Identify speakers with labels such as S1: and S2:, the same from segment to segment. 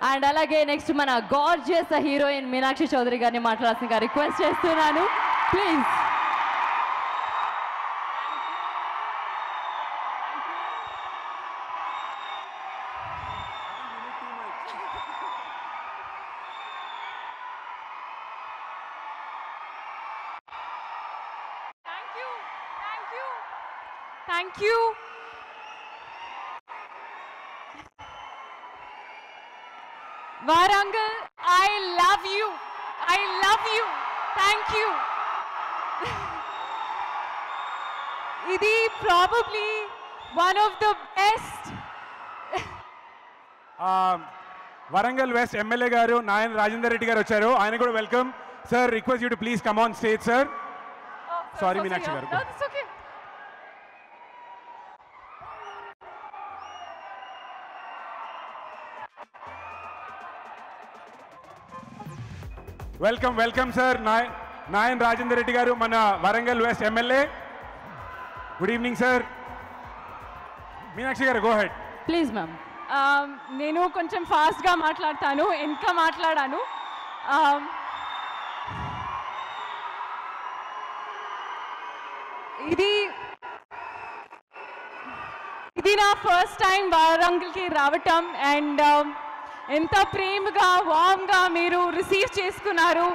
S1: And అలాగే next మన gorgeous heroine Meenakshi Chowdary గారిని మాట్లాడాల్సిందిగా రిక్వెస్ట్ చేస్తున్నాను please.
S2: Thank you. Warangal, I love you. I love you. Thank you. Idi probably one of the best.
S3: Warangal West MLA garu Nayan Rajendra Reddy garu vacharu. Ayana kuda welcome. Sir, request you to please come on stage, sir. Sorry, Meenakshi garu.
S2: No, that's okay.
S3: Welcome, sir. Nayan Rajendra Reddy garu, mana Warangal West MLA. Good evening, sir. Meenakshi garu, go ahead.
S2: Please, ma'am. నేను కొంచెం ఫాస్ట్గా మాట్లాడతాను, ఇంకా మాట్లాడాను. ఇది నా first time వారంగల్కి రావటం and ఎంత ప్రేమగా వామ్గా మీరు రిసీవ్ చేసుకున్నారు.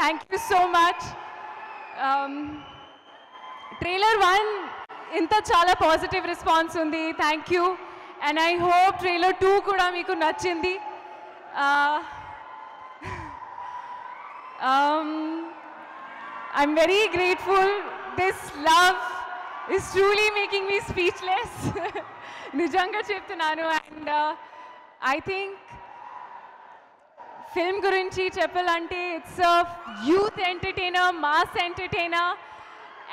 S2: Thank you so much. Trailer 1 ఇంత చాలా పాజిటివ్ రెస్పాన్స్ ఉంది. Thank you. And I hope trailer 2 కూడా మీకు నచ్చింది. I'm very grateful. This love is truly making me speechless. నిజంగా చెప్తున్నాను. And I think film గురించి చెప్పాలంటే it's a youth entertainer, mass entertainer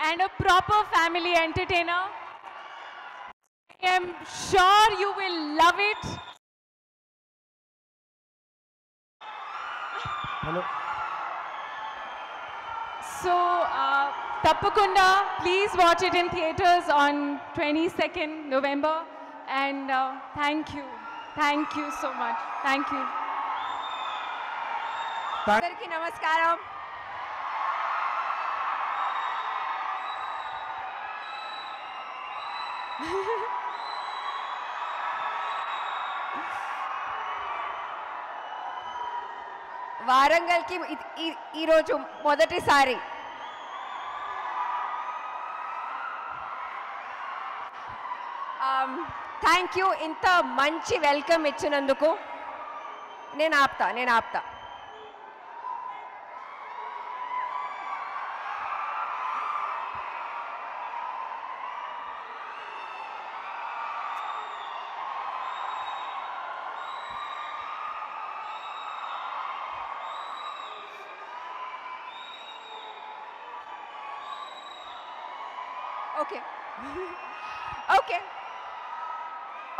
S2: and a proper family entertainer. I am sure you will love it.
S3: Hello.
S2: So, Tappakunda, please watch it in theaters on 22nd November. And thank you. Thank you so much. Thank you.
S4: అందరికీ నమస్కారం. వారంగల్కి ఈరోజు మొదటిసారి thank you. ఇంత మంచి welcome ఇచ్చినందుకు. నేను ఆపుతా.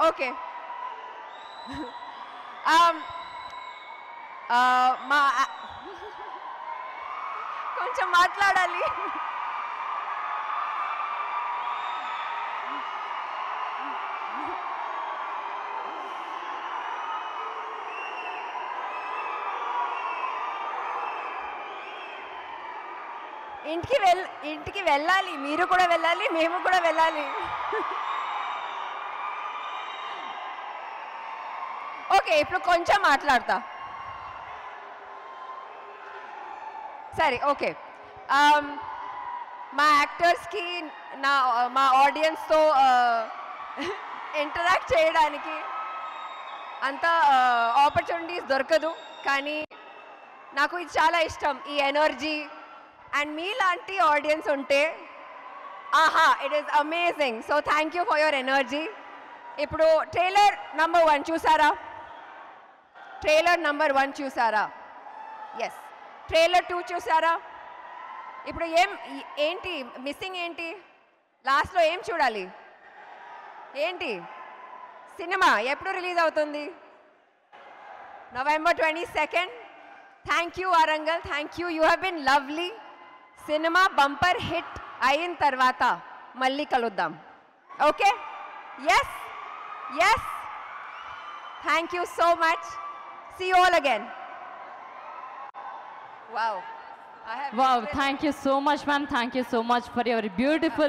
S4: Okay కొంచెం మాట్లాడాలి. ఇంటికి వెళ్ళాలి. మీరు కూడా వెళ్ళాలి, మేము కూడా వెళ్ళాలి. ఓకే, ఇప్పుడు కొంచెం మాట్లాడతా. సరే, ఓకే. మా యాక్టర్స్కి మా ఆడియన్స్తో ఇంటరాక్ట్ చేయడానికి అంత ఆపర్చునిటీస్ దొరకదు. కానీ నాకు ఇది చాలా ఇష్టం, ఈ ఎనర్జీ. అండ్ మీలాంటి ఆడియన్స్ ఉంటే it is amazing. So thank you for your energy. ఇప్పుడు ట్రైలర్ నెంబర్ 1 చూసారా? ఎస్. ట్రైలర్ 2 చూసారా? ఇప్పుడు ఏంటి మిస్సింగ్? ఏంటి లాస్ట్లో ఏం చూడాలి? ఏంటి సినిమా ఎప్పుడు రిలీజ్ అవుతుంది? November 22nd. Thank you Warangal, thank you. You have been lovely. Cinema bumper hit అయిన తర్వాత మళ్ళీ కలుద్దాం. Okay? Yes. Thank you so much. See you all again. Wow. I have
S1: Wow, thank you so much, ma'am. Thank you so much for your beautiful